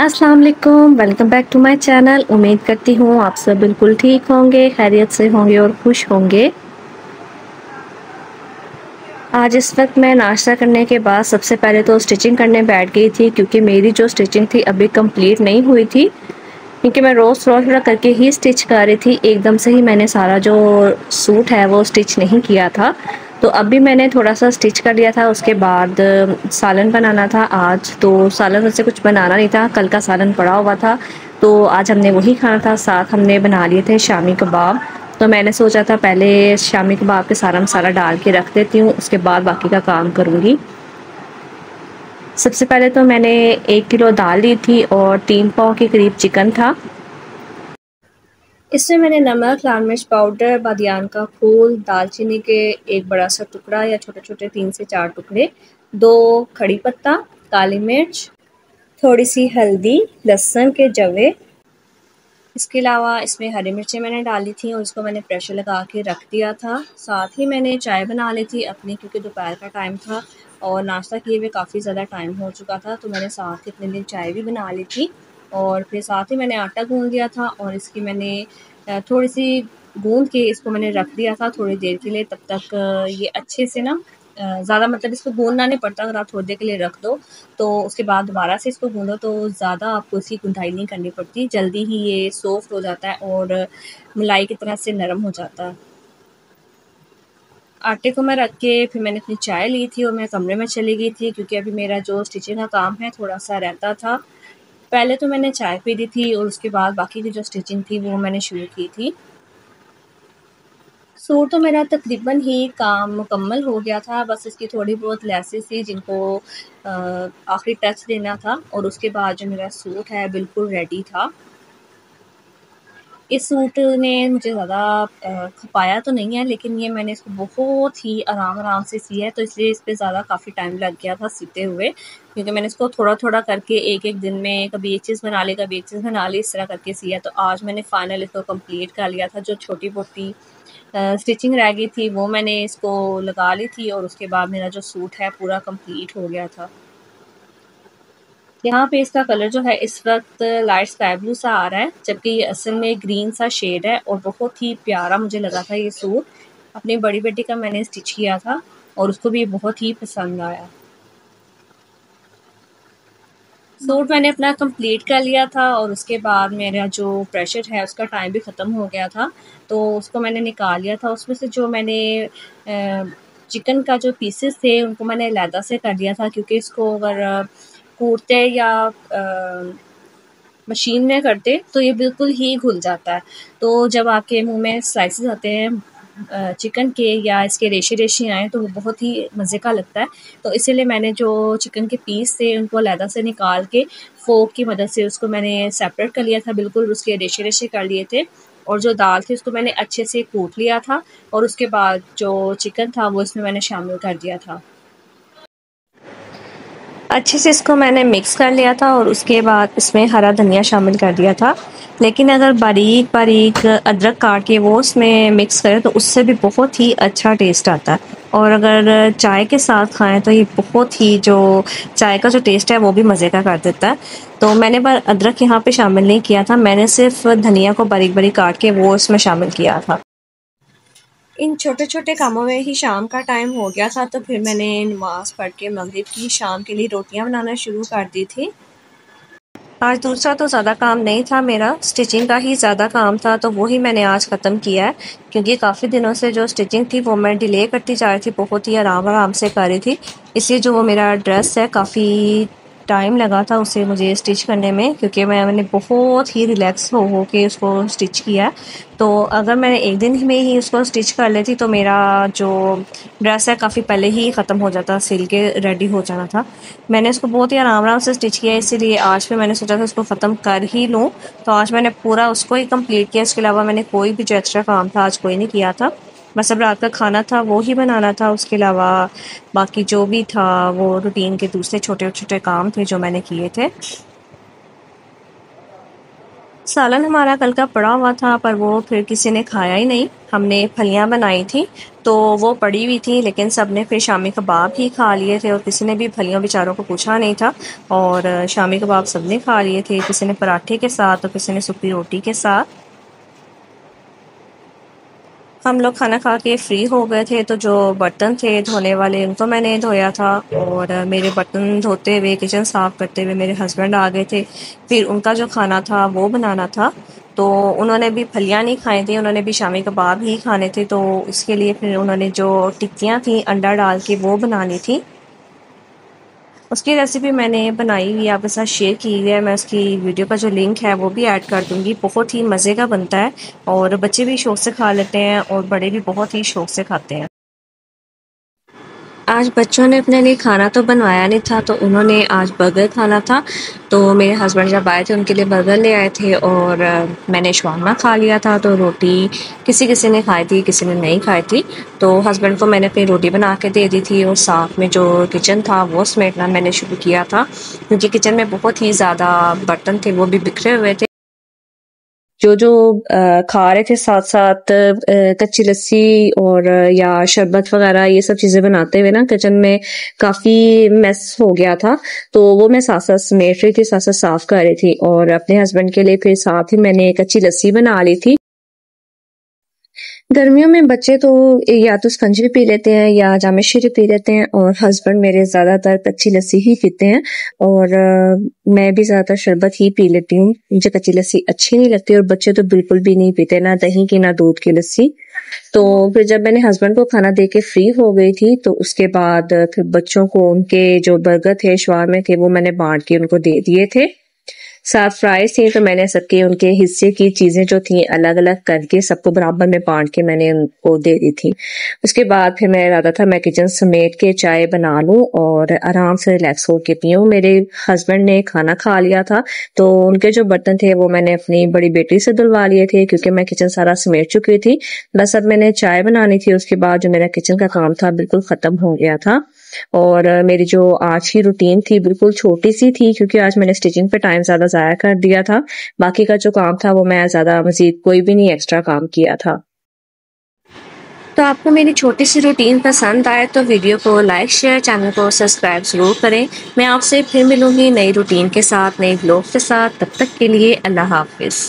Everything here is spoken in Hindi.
अस्सलाम वालेकुम, welcome back to my channel. उम्मीद करती हूँ आप सब बिल्कुल ठीक होंगे, खैरियत से होंगे और खुश होंगे। आज इस वक्त मैं नाश्ता करने के बाद सबसे पहले तो स्टिचिंग करने बैठ गई थी, क्योंकि मेरी जो स्टिचिंग थी अभी कंप्लीट नहीं हुई थी, क्योंकि मैं रोज़ थोड़ा थोड़ा करके ही स्टिच कर रही थी। एकदम से ही मैंने सारा जो सूट है वो स्टिच नहीं किया था। तो अभी मैंने थोड़ा सा स्टिच कर लिया था। उसके बाद सालन बनाना था आज, तो सालन वैसे कुछ बनाना नहीं था, कल का सालन पड़ा हुआ था, तो आज हमने वही खाना था। साथ हमने बना लिए थे शामी कबाब। तो मैंने सोचा था पहले शामी कबाब पे सारा मसाला डाल के रख देती हूँ, उसके बाद बाकी का काम करूँगी। सबसे पहले तो मैंने 1 किलो दाल ली थी और 3 पाव के करीब चिकन था। इसमें मैंने नमक, लाल मिर्च पाउडर, बादियान का फूल, दालचीनी के एक बड़ा सा टुकड़ा या छोटे छोटे 3 से 4 टुकड़े, 2 खड़ी पत्ता, काली मिर्च, थोड़ी सी हल्दी, लहसुन के जवे। इसके अलावा इसमें हरी मिर्चें मैंने डाली थी और इसको मैंने प्रेशर लगा के रख दिया था। साथ ही मैंने चाय बना ली थी अपनी, क्योंकि दोपहर का टाइम था और नाश्ता किए हुए काफ़ी ज़्यादा टाइम हो चुका था, तो मैंने साथ ही अपने लिए चाय भी बना ली थी। और फिर साथ ही मैंने आटा गूँध लिया था और इसकी मैंने थोड़ी सी गूँध के इसको मैंने रख दिया था थोड़ी देर के लिए। तब तक ये अच्छे से ना ज़्यादा मतलब इसको गूँधना नहीं पड़ता, अगर आप थोड़ी देर के लिए रख दो तो उसके बाद दोबारा से इसको गूँधो तो ज़्यादा आपको इसकी गुंथाई नहीं करनी पड़ती, जल्दी ही ये सॉफ्ट हो जाता है और मलाई की तरह से नरम हो जाता है। आटे को मैं रख के फिर मैंने अपनी चाय ली थी और मैं कमरे में चली गई थी, क्योंकि अभी मेरा जो स्टिचिंग का काम है थोड़ा सा रहता था। पहले तो मैंने चाय पी ली थी और उसके बाद बाकी की जो स्टिचिंग थी वो मैंने शुरू की थी। सूट तो मेरा तकरीबन ही काम मुकम्मल हो गया था, बस इसकी थोड़ी बहुत लेसेस थी जिनको आखिरी टच देना था और उसके बाद जो मेरा सूट है बिल्कुल रेडी था। इस सूट ने मुझे ज़्यादा खपाया तो नहीं है, लेकिन ये मैंने इसको बहुत ही आराम-आराम से सिया है, तो इसलिए इस पे ज़्यादा काफ़ी टाइम लग गया था सिलते हुए, क्योंकि मैंने इसको थोड़ा-थोड़ा करके एक-एक दिन में कभी एक चीज़ बना ली, कभी एक चीज़ बना ली, इस तरह करके सिया। तो आज मैंने फाइनल इसको कंप्लीट कर लिया था। जो छोटी-मोटी स्टिचिंग रह गई थी वो मैंने इसको लगा ली थी और उसके बाद मेरा जो सूट है पूरा कंप्लीट हो गया था। यहाँ पे इसका कलर जो है इस वक्त लाइट स्काई ब्लू सा आ रहा है, जबकि ये असल में ग्रीन सा शेड है और बहुत ही प्यारा मुझे लगा था ये सूट। अपनी बड़ी बेटी का मैंने स्टिच किया था और उसको भी बहुत ही पसंद आया। सूट मैंने अपना कंप्लीट कर लिया था और उसके बाद मेरा जो प्रेशर है उसका टाइम भी ख़त्म हो गया था, तो उसको मैंने निकाल लिया था। उसमें से जो मैंने चिकन का जो पीसेस थे उनको मैंने अलहदा से कर दिया था, क्योंकि इसको अगर कूटते या मशीन में करते तो ये बिल्कुल ही घुल जाता है। तो जब आपके मुँह में स्लाइसेस आते हैं चिकन के या इसके रेशे-रेशे आएँ तो वो बहुत ही मज़े का लगता है। तो इसीलिए मैंने जो चिकन के पीस थे उनको अलहदा से निकाल के फ़ोर्क की मदद से उसको मैंने सेपरेट कर लिया था, बिल्कुल उसके रेशे-रेशे कर लिए थे और जो दाल थी उसको मैंने अच्छे से कूट लिया था और उसके बाद जो चिकन था वो इसमें मैंने शामिल कर दिया था। अच्छे से इसको मैंने मिक्स कर लिया था और उसके बाद इसमें हरा धनिया शामिल कर दिया था। लेकिन अगर बारीक बारीक अदरक काट के वो उसमें मिक्स करें तो उससे भी बहुत ही अच्छा टेस्ट आता है, और अगर चाय के साथ खाएं तो ये बहुत ही जो चाय का जो टेस्ट है वो भी मज़े का कर देता है। तो मैंने पर अदरक यहाँ पे शामिल नहीं किया था, मैंने सिर्फ धनिया को बारीक बारीक काट के वो इसमें शामिल किया था। इन छोटे-छोटे कामों में ही शाम का टाइम हो गया था, तो फिर मैंने नमाज़ पढ़ के मगरिब की शाम के लिए रोटियां बनाना शुरू कर दी थी। आज दूसरा तो ज़्यादा काम नहीं था मेरा, स्टिचिंग का ही ज़्यादा काम था, तो वही मैंने आज ख़त्म किया है, क्योंकि काफ़ी दिनों से जो स्टिचिंग थी वो मैं डिले करती जा रही थी, बहुत ही आराम-आराम से कर रही थी। इसलिए जो वो मेरा ड्रेस है काफ़ी टाइम लगा था उसे मुझे स्टिच करने में, क्योंकि मैंने बहुत ही रिलैक्स हो के उसको स्टिच किया। तो अगर मैंने एक दिन में ही उसको स्टिच कर लेती तो मेरा जो ड्रेस है काफ़ी पहले ही ख़त्म हो जाता, सिल के रेडी हो जाना था। मैंने इसको बहुत ही आराम-आराम से स्टिच किया, इसीलिए आज फिर मैंने सोचा था इसको ख़त्म कर ही लूँ, तो आज मैंने पूरा उसको ही कंप्लीट किया। इसके अलावा मैंने कोई भी जो एक्स्ट्रा काम था आज कोई नहीं किया था। बस अब रात का खाना था वो ही बनाना था, उसके अलावा बाकी जो भी था वो रूटीन के दूसरे छोटे-छोटे काम थे जो मैंने किए थे। सालन हमारा कल का पड़ा हुआ था पर वो फिर किसी ने खाया ही नहीं। हमने फलियां बनाई थी तो वो पड़ी हुई थी, लेकिन सब ने फिर शामी कबाब ही खा लिए थे और किसी ने भी फलियों बेचारों को पूछा नहीं था। और शामी कबाब सब ने खा लिए थे, किसी ने पराठे के साथ और किसी ने सूखी रोटी के साथ। हम लोग खाना खा के फ्री हो गए थे तो जो बर्तन थे धोने वाले उनको मैंने धोया था, और मेरे बर्तन धोते हुए किचन साफ करते हुए मेरे हस्बैंड आ गए थे। फिर उनका जो खाना था वो बनाना था, तो उन्होंने भी फलियां नहीं खाई थी, उन्होंने भी शामी कबाब ही खाने थे। तो इसके लिए फिर उन्होंने जो टिक्कियाँ थी अंडा डाल के वो बनानी थी। उसकी रेसिपी मैंने बनाई हुई है, आपके साथ शेयर की हुई है। मैं उसकी वीडियो का जो लिंक है वो भी ऐड कर दूंगी। बहुत ही मज़े का बनता है और बच्चे भी शौक से खा लेते हैं और बड़े भी बहुत ही शौक से खाते हैं। आज बच्चों ने अपने लिए खाना तो बनवाया नहीं था, तो उन्होंने आज बर्गर खाना था। तो मेरे हस्बैंड जब आए थे उनके लिए बर्गर ले आए थे और मैंने शवारमा खा लिया था। तो रोटी किसी किसी ने खाई थी, किसी ने नहीं खाई थी। तो हस्बैंड को मैंने अपनी रोटी बना के दे दी थी और साथ में जो किचन था वो समेटना मैंने शुरू किया था, क्योंकि किचन में बहुत ही ज़्यादा बर्तन थे, वो भी बिखरे हुए थे। जो खा रहे थे साथ साथ कच्ची लस्सी और या शरबत वगैरह ये सब चीजें बनाते हुए ना किचन में काफी मेस हो गया था। तो वो मैं साथ साथ समेट रही थी, साथ साथ साफ कर रही थी, और अपने हस्बैंड के लिए फिर साथ ही मैंने कच्ची लस्सी बना ली थी। गर्मियों में बच्चे तो या तो स्पंजी पी लेते हैं या जामे शीरी पी लेते हैं, और हस्बैंड मेरे ज़्यादातर कच्ची लस्सी ही पीते हैं। और मैं भी ज़्यादातर शरबत ही पी लेती हूँ, मुझे कच्ची लस्सी अच्छी नहीं लगती, और बच्चे तो बिल्कुल भी नहीं पीते, ना दही की ना दूध की लस्सी। तो फिर जब मैंने हस्बैंड को खाना दे के फ्री हो गई थी तो उसके बाद फिर बच्चों को उनके जो बर्गर थे शवारमे थे वो मैंने बांट के उनको दे दिए थे। साथ फ्राइज थी तो मैंने सबके उनके हिस्से की चीजें जो थी अलग अलग करके सबको बराबर में बांट के मैंने उनको दे दी थी। उसके बाद फिर मेरा इरादा था मैं किचन समेट के चाय बना लूं और आराम से रिलैक्स होके पीऊं। मेरे हस्बैंड ने खाना खा लिया था तो उनके जो बर्तन थे वो मैंने अपनी बड़ी बेटी से धुलवा लिए थे, क्योंकि मैं किचन सारा समेट चुकी थी। बस अब मैंने चाय बनानी थी, उसके बाद जो मेरा किचन का काम था बिल्कुल खत्म हो गया था। और मेरी जो आज की रूटीन थी बिल्कुल छोटी सी थी, क्योंकि आज मैंने स्टिचिंग पे टाइम ज़्यादा ज़ाया कर दिया था। बाकी का जो काम था वो मैं ज़्यादा मज़ीद कोई भी नहीं एक्स्ट्रा काम किया था। तो आपको मेरी छोटी सी रूटीन पसंद आए तो वीडियो को लाइक शेयर, चैनल को सब्सक्राइब ज़रूर करें। मैं आपसे फिर मिलूंगी नई रूटीन के साथ, नई व्लॉग के साथ। तब तक के लिए अल्लाह हाफिज़।